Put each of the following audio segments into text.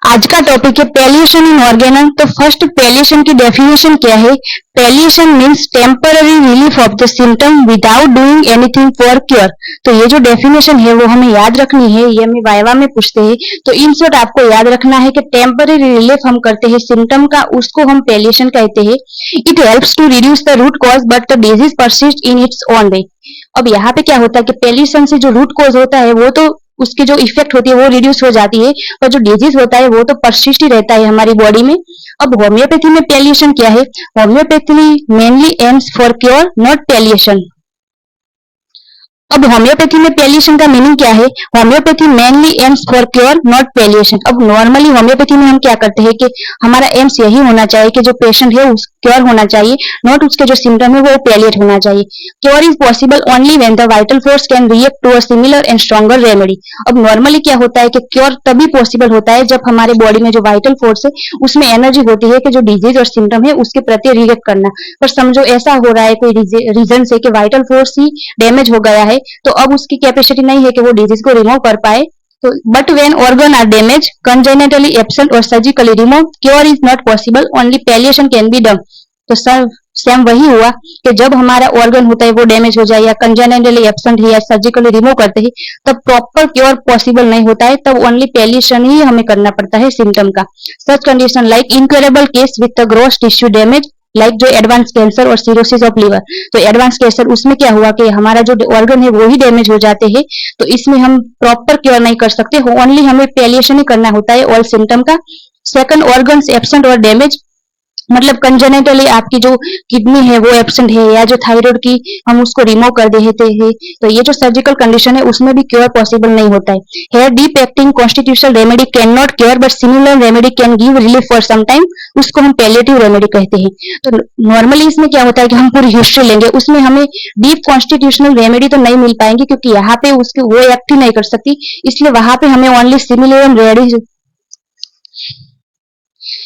आज का टॉपिक है पैलिएशन इन ऑर्गेनम। तो फर्स्ट पैलिएशन की डेफिनेशन क्या है? Palliation means temporary relief of the symptom without doing anything for cure. तो ये जो डेफिनेशन है वो हमें याद रखनी है, ये हमें वाइवा में पूछते हैं। तो इन शॉर्ट आपको याद रखना है कि टेम्पररी रिलीफ हम करते हैं सिम्टम का, उसको हम पैलिएशन कहते हैं। It helps to reduce the root cause but the disease persist in its own way. अब यहाँ पे क्या होता है कि पैलिएशन से जो रूट कॉज होता है वो तो उसकी जो इफेक्ट होती है वो रिड्यूस हो जाती है, पर जो डिजीज होता है वो तो परसिस्ट ही रहता है हमारी बॉडी में। अब होम्योपैथी में पैलिएशन क्या है? Homeopathy mainly AIIMS for cure not palliation. अब होम्योपैथी में पैलिएशन का मीनिंग क्या है? Homeopathy mainly AIIMS for cure not palliation. अब नॉर्मली होम्योपैथी में हम क्या करते हैं कि हमारा एम्स यही होना चाहिए कि जो पेशेंट है उस क्योर होना चाहिए, नॉट उसके जो सिम्टम है वो पैलिएट होना चाहिए। Cure is possible only when the vital force can react to a similar and stronger remedy. अब नॉर्मली क्या होता है कि क्योर तभी पॉसिबल होता है जब हमारे बॉडी में जो वाइटल फोर्स है उसमें एनर्जी होती है कि जो डिजीज और सिम्टम है उसके प्रति रिएक्ट करना। पर समझो ऐसा हो रहा है कोई रीजन से कि वाइटल फोर्स ही डैमेज हो गया है, तो अब उसकी कैपेसिटी नहीं है कि वो डिजीज को रिमूव कर पाए। तो but when organ are damage congenitally absent और surgically remove cure is not possible, only palliation can be done. तो सर सेम वही हुआ कि जब हमारा ऑर्गन होता है वो डैमेज हो जाए या कंजेनिटली एब्सेंट है या सर्जिकली रिमूव करते हैं तब प्रॉपर क्योर पॉसिबल नहीं होता है, तब ओनली पैलिएशन ही हमें करना पड़ता है सिम्टम का। Such condition like incurable case with the gross tissue damage, like जो एडवांस कैंसर और सीरोसिस ऑफ लिवर। तो एडवांस कैंसर उसमें क्या हुआ कि हमारा जो ऑर्गन है वो ही डैमेज हो जाते हैं, तो इसमें हम प्रॉपर क्योर नहीं कर सकते, ओनली हमें पैलिएशन ही करना होता है ऑल सिम्टम का। सेकंड, ऑर्गन्स एब्सेंट और डैमेज, मतलब कंजेनिटली आपकी जो किडनी है वो एब्सेंट है या जो थायराइड की हम उसको रिमूव कर देते हैं, तो ये जो सर्जिकल कंडीशन है उसमें भी क्योर पॉसिबल नहीं होता है। Here deep acting constitutional remedy can not cure but similar remedy can give relief for some time, उसको हम पैलिएटिव रेमेडी कहते हैं। तो नॉर्मली इसमें क्या होता है कि हम पूरी हिस्ट्री लेंगे, उसमें हमें डीप कॉन्स्टिट्यूशनल रेमेडी तो नहीं मिल पाएंगे क्योंकि यहाँ पे उसके वो एक्ट ही नहीं कर सकती, इसलिए वहां पे हमें only similar remedy.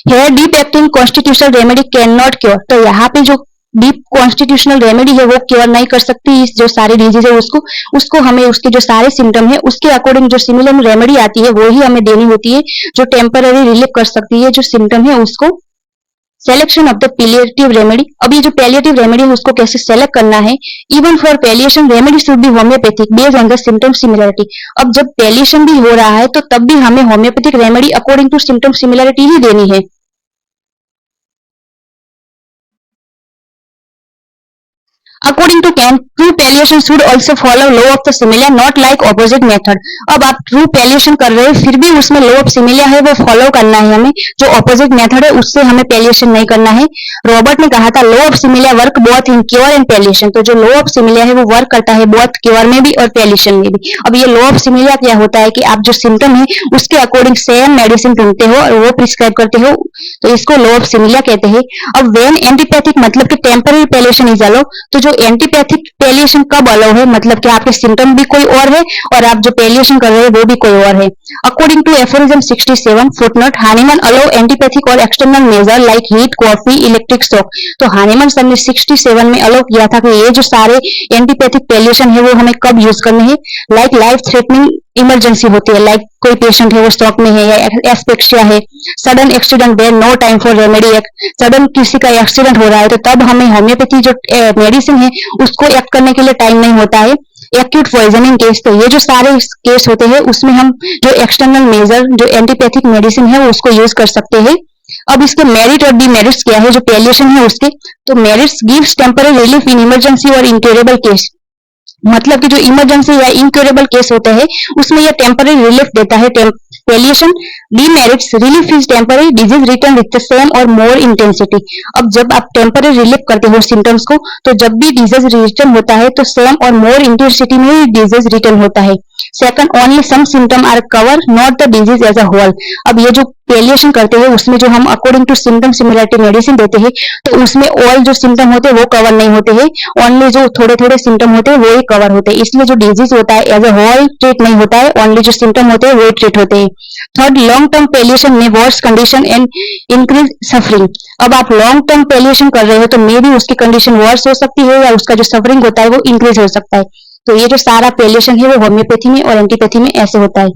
Here deep acting constitutional remedy can not cure, तो यहाँ पे जो डीप कॉन्स्टिट्यूशनल रेमेडी है वो क्योर नहीं कर सकती इस जो सारी डिजीज है उसको हमें उसके जो सारे सिम्टम है उसके अकॉर्डिंग जो सिमिलर रेमेडी आती है वो ही हमें देनी होती है, जो टेम्पररी रिलीफ कर सकती है जो सिम्टम है उसको। Selection of the palliative remedy, अब ये जो पैलिएटिव रेमेडी है उसको कैसे सेलेक्ट करना है? Even for palliation remedy should be homeopathic based on the symptom similarity. अब जब पैलिएशन भी हो रहा है तो तब भी हमें homeopathic remedy according to symptom similarity ही देनी है। According to Kant, true palliation should also follow law of the similar, not like opposite method. अब आप true palliation कर रहे हैं फिर भी उसमें law of similar है वो follow करना है हमें, जो opposite method है उससे हमें palliation नहीं करना है। रॉबर्ट ने कहा था law of similar work both in cure and palliation, तो जो law of similar है वो work करता है both cure में भी और palliation में भी। अब ये law of similar क्या होता है कि आप जो symptom है उसके according same medicine चुनते हो और वो prescribe करते हो, तो इसको law of similar कहते हैं। अब when antipathic मतलब कि temporary palliation is allowed, तो जो एंटीपैथिक पैलिएशन कब अलाउ है? मतलब कि आपके सिम्टम भी कोई और है और आप जो पैलिएशन कर रहे हैं वो भी कोई और है। According to aphorism 67 footnote, Hahnemann allow antipathic और external measure like heat, coffee, electric shock. तो हानीमन सर ने 67 में अलाउ किया था कि ये जो सारे एंटीपैथिक पैलिएशन है वो हमें कब यूज करने हैं? लाइक लाइफ थ्रेटनिंग इमरजेंसी होती है, लाइक कोई पेशेंट है वो स्ट्रोक में है या एस्पेक्सिया है, sudden accident there no time for remedy, sudden किसी का एक्सीडेंट हो रहा है तो तब हमें होम्योपैथी जो मेडिसिन है उसको एक्ट करने के लिए टाइम नहीं होता है। एक्यूट पॉइजनिंग केस, तो ये जो सारे केस होते हैं उसमें हम जो एक्सटर्नल मेजर जो एंटीपैथिक मेडिसिन है उसको यूज कर सकते हैं। अब इसके मेरिट और डिमेरिट्स क्या है जो पैलिएशन है उसके? तो merits gives temporary relief in emergency और इनक्योरेबल केस, मतलब कि जो इमरजेंसी या इनक्योरेबल केस होते हैं उसमें ये टेम्पररी रिलीफ देता है palliation. Demerits, relief is temporary, disease return with the same और मोर इंटेंसिटी। अब जब आप टेम्पररी रिलीफ करते हो सिम्टम्स को तो जब भी डिजीज रिटर्न होता है तो सेम और मोर इंटेंसिटी में ही डिजीज रिटर्न होता है। Second, only some symptom are cover not the disease as a whole. अब ये जो पैलिएशन करते हैं उसमें जो हम according to symptom similarity medicine देते हैं तो उसमें ऑल जो सिम्टम होते हैं वो कवर नहीं होते हैं, ओनली जो थोड़े थोड़े सिम्टम होते हैं वो ही कवर होते हैं, इसलिए जो डिजीज होता है एज अ होल ट्रीट नहीं होता है, ओनली जो सिम्टम होते हैं वो ट्रीट होते हैं। थर्ड, लॉन्ग टर्म पैलिएशन में worse condition and increase suffering. अब आप लॉन्ग टर्म पैलिएशन कर रहे हो तो मे भी उसकी कंडीशन वर्स हो सकती है या उसका जो सफरिंग होता है वो इंक्रीज हो सकता है। तो ये जो सारा पैलिएशन है वो होम्योपैथी में और एंटीपैथी में ऐसे होता है।